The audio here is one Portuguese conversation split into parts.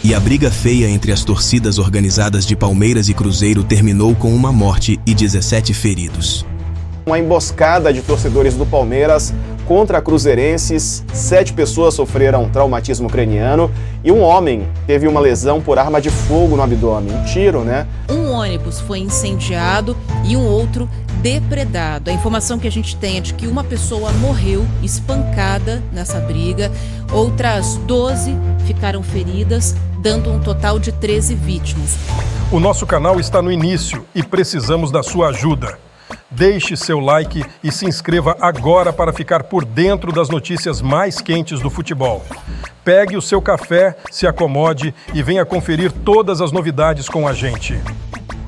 E a briga feia entre as torcidas organizadas de Palmeiras e Cruzeiro terminou com uma morte e 17 feridos. Uma emboscada de torcedores do Palmeiras contra cruzeirenses, 7 pessoas sofreram traumatismo craniano e um homem teve uma lesão por arma de fogo no abdômen. Um tiro, né? Um ônibus foi incendiado e um outro depredado. A informação que a gente tem é de que uma pessoa morreu espancada nessa briga, outras 12 ficaram feridas, dando um total de 13 vítimas. O nosso canal está no início e precisamos da sua ajuda. Deixe seu like e se inscreva agora para ficar por dentro das notícias mais quentes do futebol. Pegue o seu café, se acomode e venha conferir todas as novidades com a gente.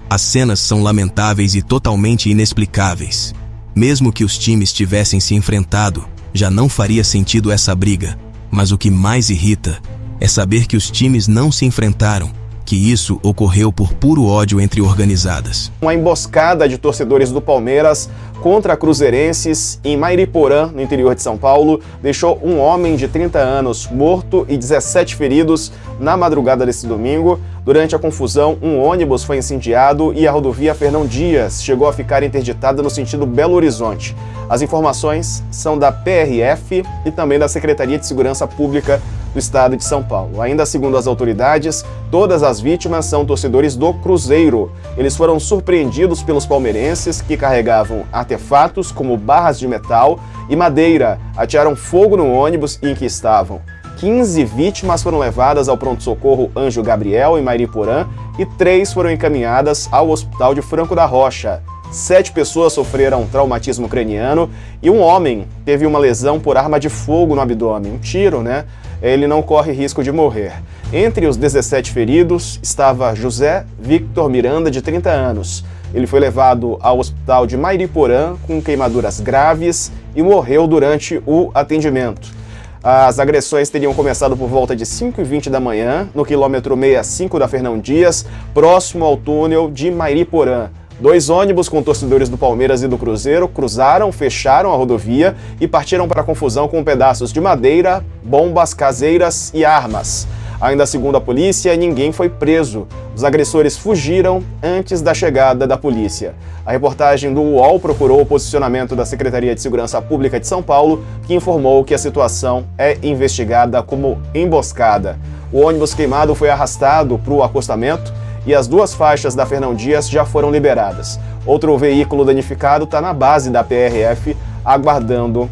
As cenas são lamentáveis e totalmente inexplicáveis. Mesmo que os times tivessem se enfrentado, já não faria sentido essa briga. Mas o que mais irrita é saber que os times não se enfrentaram, que isso ocorreu por puro ódio entre organizadas. Uma emboscada de torcedores do Palmeiras contra cruzeirenses em Mairiporã, no interior de São Paulo, deixou um homem de 30 anos morto e 17 feridos na madrugada desse domingo. Durante a confusão, um ônibus foi incendiado e a rodovia Fernão Dias chegou a ficar interditada no sentido Belo Horizonte. As informações são da PRF e também da Secretaria de Segurança Pública do Estado de São Paulo. Ainda segundo as autoridades, todas as vítimas são torcedores do Cruzeiro. Eles foram surpreendidos pelos palmeirenses que carregavam artefatos como barras de metal e madeira, atearam fogo no ônibus em que estavam. 15 vítimas foram levadas ao pronto-socorro Anjo Gabriel, em Mairiporã, e 3 foram encaminhadas ao Hospital de Franco da Rocha. 7 pessoas sofreram traumatismo craniano e um homem teve uma lesão por arma de fogo no abdômen. Um tiro, né? Ele não corre risco de morrer. Entre os 17 feridos estava José Victor Miranda, de 30 anos. Ele foi levado ao hospital de Mairiporã com queimaduras graves e morreu durante o atendimento. As agressões teriam começado por volta de 5h20 da manhã, no quilômetro 65 da Fernão Dias, próximo ao túnel de Mairiporã. 2 ônibus com torcedores do Palmeiras e do Cruzeiro cruzaram, fecharam a rodovia e partiram para a confusão com pedaços de madeira, bombas caseiras e armas. Ainda segundo a polícia, ninguém foi preso. Os agressores fugiram antes da chegada da polícia. A reportagem do UOL procurou o posicionamento da Secretaria de Segurança Pública de São Paulo, que informou que a situação é investigada como emboscada. O ônibus queimado foi arrastado para o acostamento e as 2 faixas da Fernão Dias já foram liberadas. Outro veículo danificado está na base da PRF, aguardando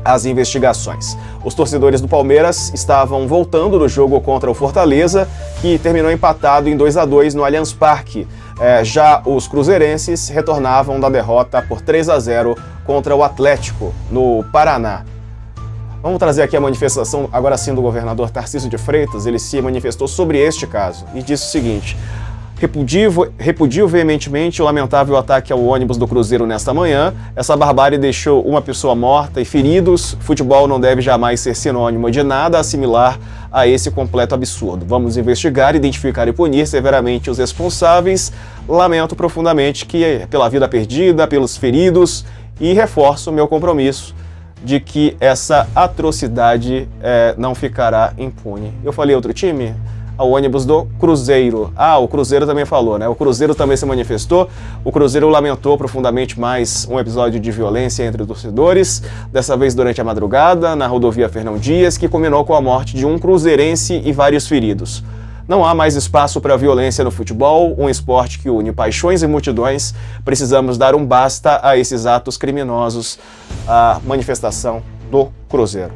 as investigações. Os torcedores do Palmeiras estavam voltando do jogo contra o Fortaleza, que terminou empatado em 2-2 no Allianz Parque. Já os cruzeirenses retornavam da derrota por 3-0 contra o Atlético, no Paraná. Vamos trazer aqui a manifestação, agora sim, do governador Tarcísio de Freitas. Ele se manifestou sobre este caso e disse o seguinte: repudio veementemente o lamentável ataque ao ônibus do Cruzeiro nesta manhã. Essa barbárie deixou uma pessoa morta e feridos. Futebol não deve jamais ser sinônimo de nada assimilar a esse completo absurdo. Vamos investigar, identificar e punir severamente os responsáveis. Lamento profundamente pela vida perdida, pelos feridos e reforço o meu compromisso de que essa atrocidade não ficará impune. Eu falei outro time? Ao ônibus do Cruzeiro. O Cruzeiro também falou, né? O Cruzeiro também se manifestou. O Cruzeiro lamentou profundamente mais um episódio de violência entre torcedores, dessa vez durante a madrugada, na rodovia Fernão Dias, que culminou com a morte de um cruzeirense e vários feridos. Não há mais espaço para violência no futebol, um esporte que une paixões e multidões. Precisamos dar um basta a esses atos criminosos. A manifestação do Cruzeiro.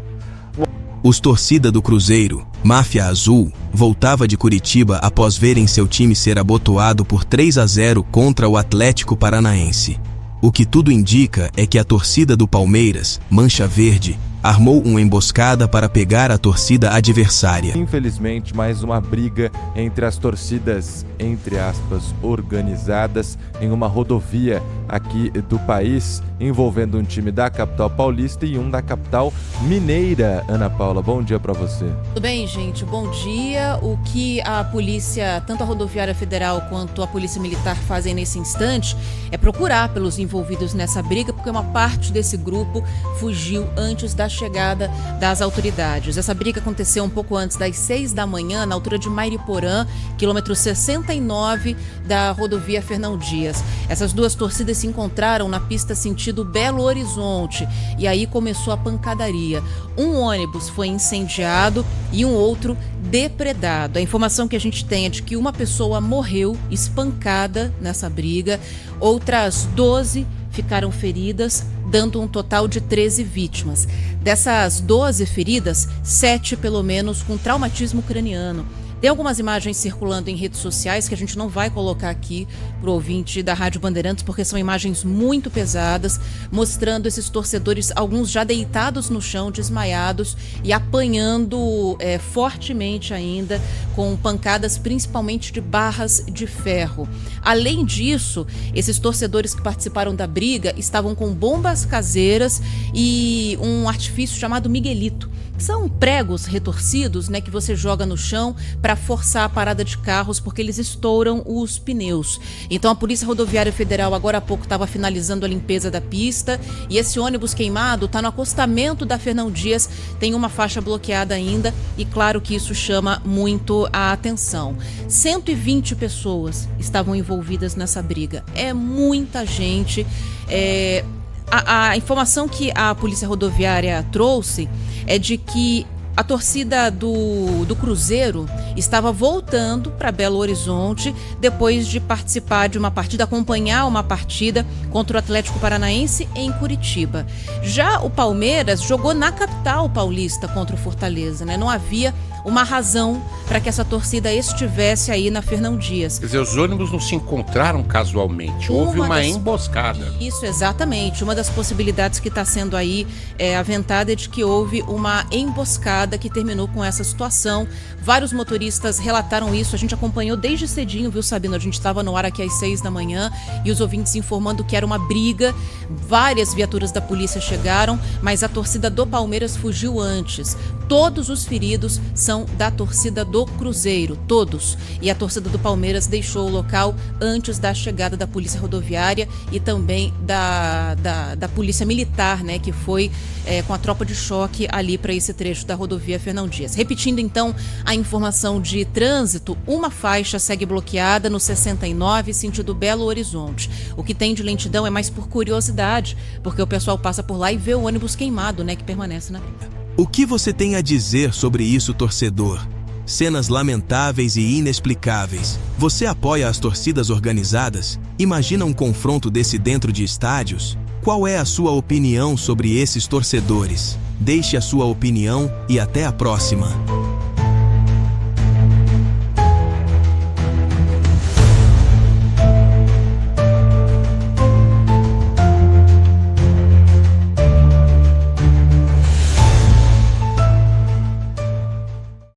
Os torcida do Cruzeiro, Máfia Azul, voltava de Curitiba após verem seu time ser abotoado por 3-0 contra o Atlético Paranaense. O que tudo indica é que a torcida do Palmeiras, Mancha Verde, armou uma emboscada para pegar a torcida adversária. Infelizmente, mais uma briga entre as torcidas, entre aspas, organizadas em uma rodovia aqui do país, envolvendo um time da capital paulista e um da capital mineira. Ana Paula, bom dia para você. Tudo bem, gente? Bom dia. O que a polícia, tanto a rodoviária federal quanto a polícia militar fazem nesse instante é procurar pelos envolvidos nessa briga, porque uma parte desse grupo fugiu antes da chegada das autoridades. Essa briga aconteceu um pouco antes das 6 da manhã, na altura de Mairiporã, quilômetro 69 da rodovia Fernão Dias. Essas duas torcidas se encontraram na pista sentido Belo Horizonte e aí começou a pancadaria. Um ônibus foi incendiado e um outro depredado. A informação que a gente tem é de que uma pessoa morreu espancada nessa briga, outras 12 ficaram feridas, dando um total de 13 vítimas. Dessas 12 feridas, 7 pelo menos com traumatismo craniano. Tem algumas imagens circulando em redes sociais que a gente não vai colocar aqui para o ouvinte da Rádio Bandeirantes, porque são imagens muito pesadas, mostrando esses torcedores, alguns já deitados no chão, desmaiados e apanhando fortemente ainda, com pancadas principalmente de barras de ferro. Além disso, esses torcedores que participaram da briga estavam com bombas caseiras e um artifício chamado Miguelito. São pregos retorcidos, né, que você joga no chão para forçar a parada de carros, porque eles estouram os pneus. Então a Polícia Rodoviária Federal agora há pouco estava finalizando a limpeza da pista e esse ônibus queimado está no acostamento da Fernão Dias, tem uma faixa bloqueada ainda e claro que isso chama muito a atenção. 120 pessoas estavam envolvidas nessa briga. É muita gente. A informação que a Polícia Rodoviária trouxe é de que a torcida do Cruzeiro estava voltando para Belo Horizonte depois de participar de uma partida, acompanhar uma partida contra o Atlético Paranaense em Curitiba. Já o Palmeiras jogou na capital paulista contra o Fortaleza, né? Não havia uma razão para que essa torcida estivesse aí na Fernão Dias. Quer dizer, os ônibus não se encontraram casualmente, houve uma emboscada. Isso, exatamente. Uma das possibilidades que está sendo aí aventada é de que houve uma emboscada que terminou com essa situação. Vários motoristas relataram isso, a gente acompanhou desde cedinho, viu, Sabino? A gente estava no ar aqui às 6 da manhã e os ouvintes informando que era uma briga. Várias viaturas da polícia chegaram, mas a torcida do Palmeiras fugiu antes. Todos os feridos são da torcida do Cruzeiro, todos. E a torcida do Palmeiras deixou o local antes da chegada da Polícia Rodoviária e também da Polícia Militar, né, que foi com a tropa de choque ali para esse trecho da rodovia Fernão Dias. Repetindo então a informação de trânsito, uma faixa segue bloqueada no 69, sentido Belo Horizonte. O que tem de lentidão é mais por curiosidade, porque o pessoal passa por lá e vê o ônibus queimado, né, que permanece na pista. O que você tem a dizer sobre isso, torcedor? Cenas lamentáveis e inexplicáveis. Você apoia as torcidas organizadas? Imagina um confronto desse dentro de estádios? Qual é a sua opinião sobre esses torcedores? Deixe a sua opinião e até a próxima.